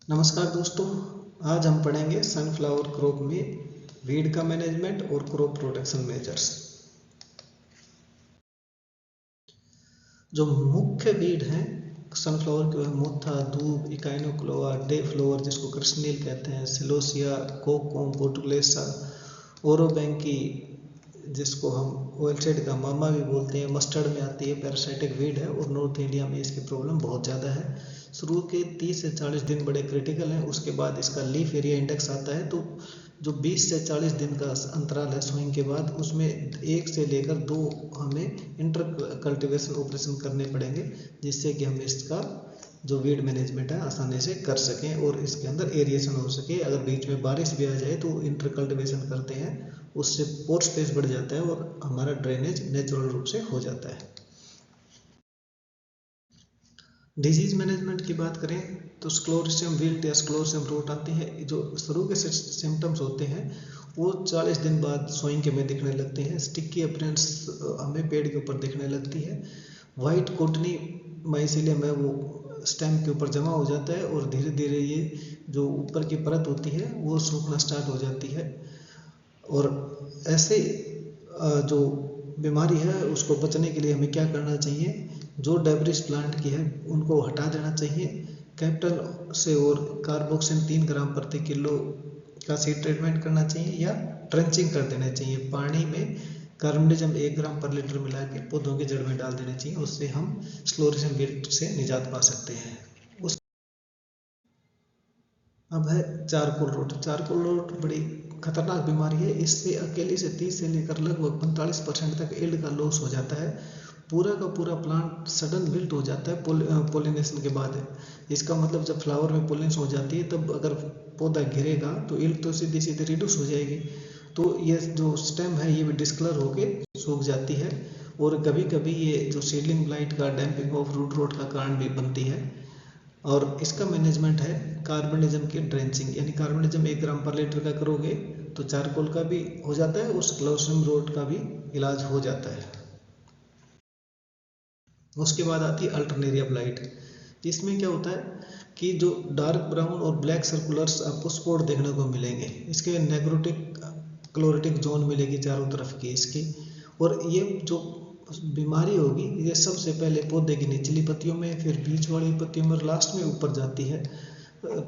नमस्कार दोस्तों, आज हम पढ़ेंगे सनफ्लावर क्रॉप में वीड का मैनेजमेंट और क्रॉप प्रोटेक्शन मेजर्स। जो मुख्य वीड हैं सनफ्लावर के, मोथा, धूप, इकाइनोक्लोआ, डे फ्लावर जिसको कृष्णनील कहते हैं, सिलोसिया, कोकोम, पोर्टुलेसा, ओरोबैंकी जिसको हम ओएलसीडी का मामा भी बोलते हैं, मस्टर्ड में आती है, पैरासाइटिक वीड है और नॉर्थ इंडिया में इसकी प्रॉब्लम बहुत ज़्यादा है। शुरू के 30 से 40 दिन बड़े क्रिटिकल हैं, उसके बाद इसका लीफ एरिया इंडेक्स आता है। तो जो 20 से 40 दिन का अंतराल है सोइंग के बाद, उसमें 1 से लेकर 2 हमें इंटर कल्टिवेशन ऑपरेशन करने पड़ेंगे, जिससे कि हम इसका जो वीड मैनेजमेंट है आसानी से कर सकें और इसके अंदर एरिएशन हो सके। अगर बीच में बारिश भी आ जाए तो इंटर कल्टिवेशन करते हैं, उससे पोर स्पेस बढ़ जाता है और हमारा ड्रेनेज नेचुरल रूप से हो जाता है। डिजीज मैनेजमेंट की बात करें तो स्क्लेरोसियम विल्ट या स्क्लेरोसियम रोट आते हैं। जो शुरू के सिम्टम्स होते हैं वो 40 दिन बाद सोइंग के में दिखने लगते हैं। स्टिकी अपीयरेंस हमें पेड़ के ऊपर दिखने लगती है। वाइट कोटनी माइसीलियम है वो स्टेम के ऊपर जमा हो जाता है और धीरे धीरे ये जो ऊपर की परत होती है वो सूखना स्टार्ट हो जाती है। और ऐसे जो बीमारी है उसको बचने के लिए हमें क्या करना चाहिए? जो डेब्रिस प्लांट की है उनको हटा देना चाहिए। कैपिटल से और कार्बोक्सिन 3 ग्राम प्रति किलो का सीड ट्रीटमेंट करना चाहिए या ट्रेंचिंग कर देना चाहिए। पानी में कार्बनिजम 1 ग्राम पर लीटर मिला के पौधों की जड़ में डाल देना चाहिए। उससे हम स्क्लेरोसियम विल्ट से निजात पा सकते हैं। अब है चारकोल रोट। चारकोल रोट बड़ी खतरनाक बीमारी है। इससे अकेले से 30 से लेकर लगभग 45% तक यील्ड का लॉस हो जाता है। पूरा का पूरा प्लांट सडन विल्ट हो जाता है पोलिनेशन के बाद। इसका मतलब जब फ्लावर में पोलिनेशन हो जाती है तब अगर पौधा गिरेगा तो यील्ड तो सीधी सीधी रिड्यूस हो जाएगी। तो ये जो स्टेम है ये भी डिस्कलर होके सूख जाती है और कभी कभी ये जो सीडलिंग ब्लाइट का डैम्पिंग ऑफ रूट रोट का कारण भी बनती है। और इसका मैनेजमेंट है कार्बनिज्म की ड्रेंचिंग, यानी कार्बनिज्म 1 ग्राम पर लीटर का करोगे तो चारकोल का भी हो जाता है और स्क्लेरोसियम रोट का भी इलाज हो जाता है। उसके बाद आती है अल्टरनेरिया ब्लाइट। इसमें क्या होता है कि जो डार्क ब्राउन और ब्लैक सर्कुलर्स आपको स्पॉट देखने को मिलेंगे। इसके नेग्रोटिक क्लोरेटिक जोन मिलेगी चारों तरफ की इसकी। और ये जो बीमारी होगी ये सबसे पहले पौधे की निचली पत्तियों में, फिर बीच वाली पत्तियों में, लास्ट में ऊपर जाती है।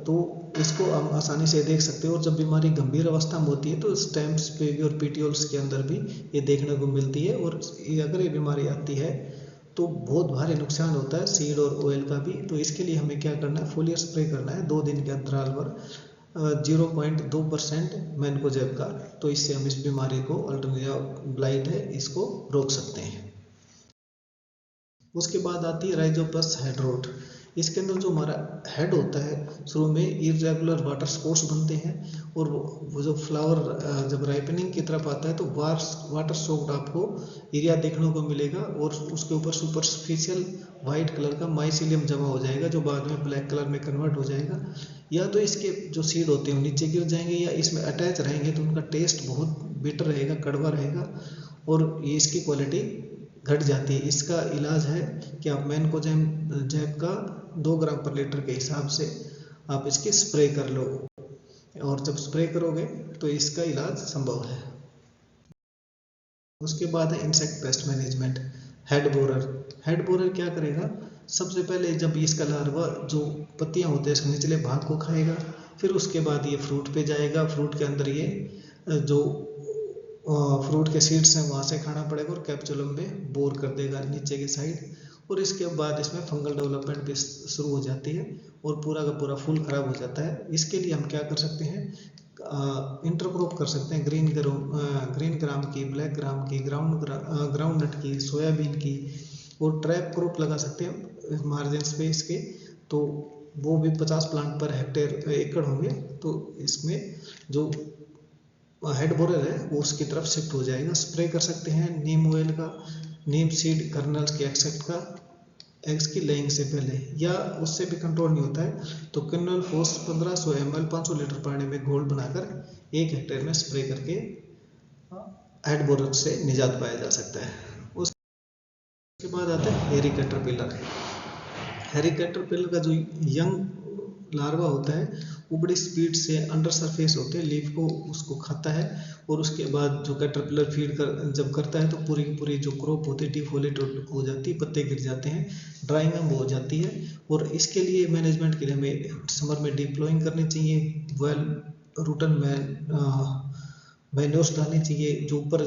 तो इसको हम आसानी से देख सकते हो। और जब बीमारी गंभीर अवस्था में होती है तो स्टेम्स पे भी और पेटियोल्स के अंदर भी ये देखने को मिलती है। और अगर ये बीमारी आती है तो बहुत भारी नुकसान होता है सीड और ऑयल का भी। तो इसके लिए हमें क्या करना है? फोलियर स्प्रे करना है 2 दिन के अंतराल पर 0.2% मैनकोजेब का। तो इससे हम इस बीमारी को, अल्टरनेरिया ब्लाइट है, इसको रोक सकते हैं। उसके बाद आती है राइजोपस हेड रोट। इसके अंदर जो हमारा हेड होता है शुरू में इरेगुलर वाटर स्पॉट्स बनते हैं और वो जो फ्लावर जब राइपनिंग की तरफ आता है तो वाटर सोक्ड आपको एरिया देखने को मिलेगा और उसके ऊपर सुपरफिशियल वाइट कलर का माइसीलियम जमा हो जाएगा जो बाद में ब्लैक कलर में कन्वर्ट हो जाएगा। या तो इसके जो सीड होते हैं नीचे गिर जाएंगे या इसमें अटैच रहेंगे तो उनका टेस्ट बहुत बिटर रहेगा, कड़वा रहेगा और ये इसकी क्वालिटी घट जाती है। इसका इलाज है कि आप मैनकोजेब का 2 ग्राम पर लीटर के हिसाब से आप इसकी स्प्रे कर लो और जब स्प्रे करोगे तो इसका इलाज संभव है। उसके बाद है insect pest management. Head borer. Head borer क्या करेगा? सबसे पहले जब इसका लार्वा जो पत्तियां होते हैं इसके निचले भाग को खाएगा, फिर उसके बाद ये फ्रूट पे जाएगा। फ्रूट के अंदर ये जो फ्रूट के सीड्स हैं वहाँ से खाना पड़ेगा और कैप्सुलम में बोर कर देगा नीचे की साइड। और इसके बाद इसमें फंगल डेवलपमेंट भी शुरू हो जाती है और पूरा का पूरा फूल खराब हो जाता है। इसके लिए हम क्या कर सकते हैं? इंटरक्रॉप कर सकते हैं ग्रीन ग्राम की, ब्लैक ग्राम की, ग्राउंड नट की, सोयाबीन की और ट्रैप क्रॉप लगा सकते हैं मार्जिन स्पेस के। तो वो भी 50 प्लांट पर हेक्टेयर एकड़ होंगे। तो इसमें जो हेड बोरर है वो उसकी तरफ शिफ्ट हो जाएगा। स्प्रे कर सकते हैं नीम ऑयल का, नीम सीड कर्नल्स के एक्सट्रैक्ट का एग्स की लेइंग से पहले, या उससे भी कंट्रोल नहीं होता है तो किनल फोर्स 1500 ml 500 लीटर पानी में घोल बनाकर 1 हेक्टेयर में स्प्रे करके हेड बोरर से निजात पाया जा सकता है। उसके बाद आता है हेरी कैटरपिलर। हेरी कैटरपिलर का जो यंग लार्वा होता है वो बड़ी स्पीड से अंडर सरफेस होते हैं लीफ को उसको खाता है, और उसके बाद जो कैटरपिलर फीड कर जब करता है तो पूरी की पूरी जो क्रॉप होती है डिफोलेट हो जाती है, पत्ते गिर जाते हैं, ड्राइंग अप हो जाती है। और इसके लिए मैनेजमेंट के लिए हमें समर में डिप्लॉइंग करनी चाहिए, वेल रूटन मैन्योर्स डालनी चाहिए, जो ऊपर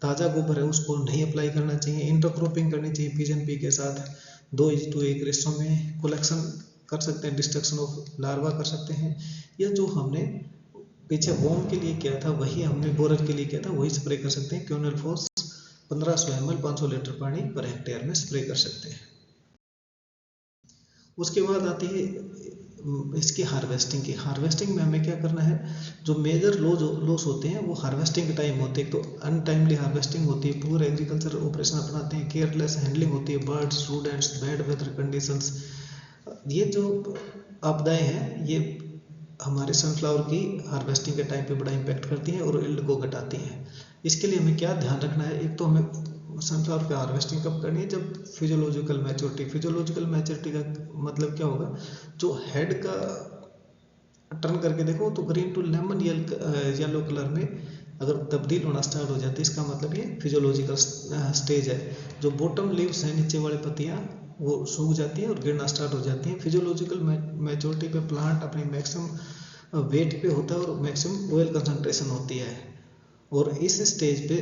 ताज़ा गोबर है उसको नहीं अप्लाई करना चाहिए, इंटरक्रॉपिंग करनी चाहिए पिजन पी के साथ 2:1 रेशो में कलेक्शन कर सकते हैं, डिस्ट्रक्शन ऑफ लार्वा कर सकते हैं, या जो हमने पीछे वॉर्म के लिए किया था वही हमने बोरर के लिए किया था वही स्प्रे कर सकते हैं। क्योनल फोर्स 1500 ml 500 लीटर पानी पर हेक्टेयर में स्प्रे कर सकते हैं। उसके बाद आती है इसकी हार्वेस्टिंग में हमें क्या करना है, जो मेजर लॉस होते हैं वो हार्वेस्टिंग के टाइम होते हैं। तो अनटाइमली हार्वेस्टिंग होती है, पूरा एग्रीकल्चर ऑपरेशन अपनाते हैं, केयरलेस हैंडलिंग होती है, birds, students, bad weather conditions, ये जो आपदाएं हैं ये हमारे सनफ्लावर की हार्वेस्टिंग के टाइम पे बड़ा इम्पैक्ट करती हैं और यील्ड को घटाती हैं। इसके लिए हमें क्या ध्यान रखना है, एक तो हमें सनफ्लावर पे हार्वेस्टिंग कब करनी है, जब फिजियोलॉजिकल मैच्योरिटी का मतलब क्या होगा, जो हेड का टर्न करके देखो तो green to lemon yellow colour में अगर तब्दील होना स्टार्ट हो जाती है, इसका मतलब ये फिजियोलॉजिकल स्टेज है। जो बॉटम लीव्स हैं, नीचे वाली पत्तियाँ, वो सूख जाती हैं और गिरना स्टार्ट हो जाती हैं। फिजियोलॉजिकल मैच्योरिटी पे प्लांट अपनी मैक्सिमम वेट पे होता है और मैक्सिमम ऑयल कंसंट्रेशन होती है, और इस स्टेज पे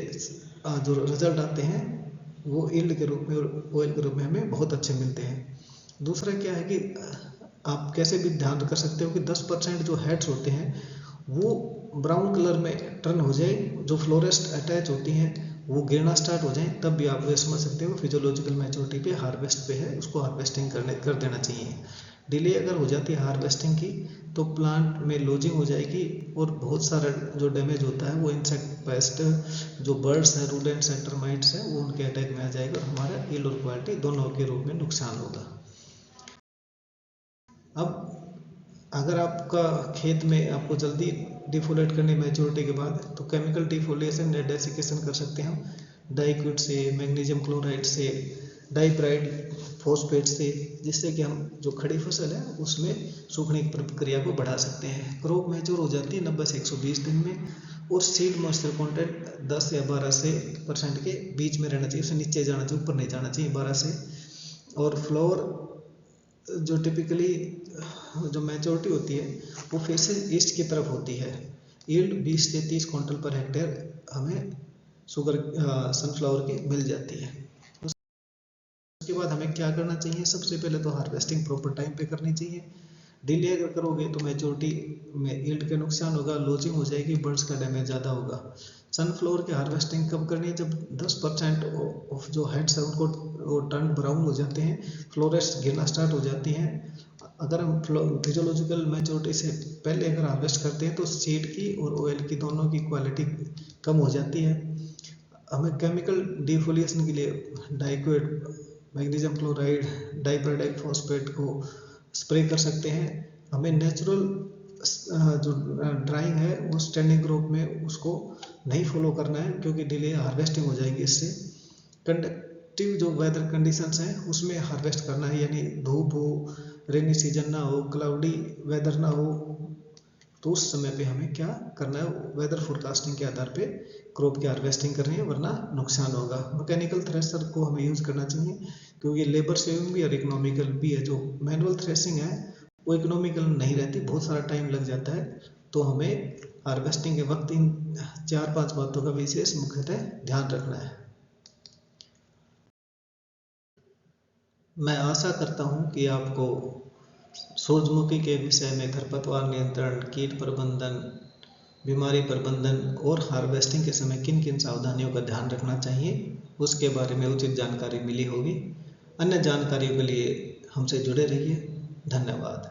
जो रिजल्ट आते हैं वो यील्ड के रूप में और ऑयल के रूप में हमें बहुत अच्छे मिलते हैं। दूसरा क्या है कि आप कैसे भी ध्यान कर सकते हो कि 10% जो हेड्स होते हैं वो ब्राउन कलर में टर्न हो जाए, जो फ्लोरेस्ट अटैच होती हैं वो गिरना स्टार्ट हो जाए, तब भी आप ये समझ सकते हो फिजियोलॉजिकल मैच्योरिटी पे हार्वेस्ट पे है, उसको हार्वेस्टिंग कर देना चाहिए। डिले अगर हो जाती है हार्वेस्टिंग की तो प्लांट में लॉजिंग हो जाएगी और बहुत सारा जो डैमेज होता है वो इंसेक्ट पेस्ट, जो बर्ड्स हैं, रूडेंट्स हैं, टर्माइट्स हैं, वो उनके अटैक में आ जाएगा और हमारा यील्ड और क्वालिटी दोनों के रूप में नुकसान होगा। अब अगर आपका खेत में आपको जल्दी डिफोलेट करनी मैच्योरिटी के बाद, तो केमिकल डिफोलिएशन या डेसिकेशन कर सकते हैं हम डाइक्विट से, मैग्नीशियम क्लोराइड से, डाइप्राइड फॉस्फेट से, जिससे कि हम जो खड़ी फसल है उसमें सूखने की प्रक्रिया को बढ़ा सकते हैं। क्रॉप मैच्योर हो जाती है 90 से 120 दिन में, और सीड मॉइस्चर कंटेंट 10 या 12% के बीच में रहना चाहिए, उससे नीचे जाना चाहिए, ऊपर नहीं जाना चाहिए 12 से। और फ्लावर जो टिपिकली जो मैच्योरिटी होती है वो फेसेस ईस्ट की तरफ होती है। यील्ड 20 से 30 क्विंटल पर हेक्टेयर हमें शुगर सनफ्लावर की मिल जाती है। उसके बाद हमें क्या करना चाहिए, सबसे पहले तो हार्वेस्टिंग प्रॉपर टाइम पे करनी चाहिए। डिले अगर करोगे तो मैच्योरिटी में यील्ड का नुकसान होगा, लॉजिंग हो जाएगी, बर्ड्स का डैमेज ज़्यादा होगा। सनफ्लावर की हार्वेस्टिंग कब करनी है, जब 10% ऑफ जो हेड्स है उनको वो टर्न ब्राउन हो जाते हैं, फ्लोरेट्स गिरना स्टार्ट हो जाती हैं। अगर हम फिजियोलॉजिकल मैच्योरिटी से पहले अगर हार्वेस्ट करते हैं तो सीड की और ऑयल की दोनों की क्वालिटी कम हो जाती है। हमें केमिकल डिफोलिएशन के लिए डाइक्विट, मैग्नीशियम क्लोराइड, डाइप्राइड फॉस्फेट को स्प्रे कर सकते हैं। हमें नेचुरल जो ड्राइंग है वो स्टैंडिंग क्रॉप में उसको नहीं फॉलो करना है, क्योंकि डिले हार्वेस्टिंग हो जाएगी इससे। कंडक्टिव जो वेदर कंडीशंस हैं उसमें हार्वेस्ट करना है, यानी धूप हो, रेनी सीजन ना हो, क्लाउडी वेदर ना हो, तो उस समय पे हमें क्या करना है, वेदर फोरकास्टिंग के आधार पे क्रॉप की हार्वेस्टिंग करनी है, वरना नुकसान होगा। मैकेनिकल थ्रेशर को हमें यूज़ करना चाहिए, क्योंकि लेबर सेविंग भी और इकोनॉमिकल भी है। जो मैनुअल थ्रेशिंग है वो इकोनॉमिकल नहीं रहती, बहुत सारा टाइम लग जाता है। तो हमें हार्वेस्टिंग के वक्त इन 4-5 बातों का विशेष मुख्यतः ध्यान रखना है। मैं आशा करता हूँ कि आपको सूरजमुखी के विषय में खरपतवार नियंत्रण, कीट प्रबंधन, बीमारी प्रबंधन और हार्वेस्टिंग के समय किन किन सावधानियों का ध्यान रखना चाहिए उसके बारे में उचित जानकारी मिली होगी। अन्य जानकारियों के लिए हमसे जुड़े रहिए। धन्यवाद।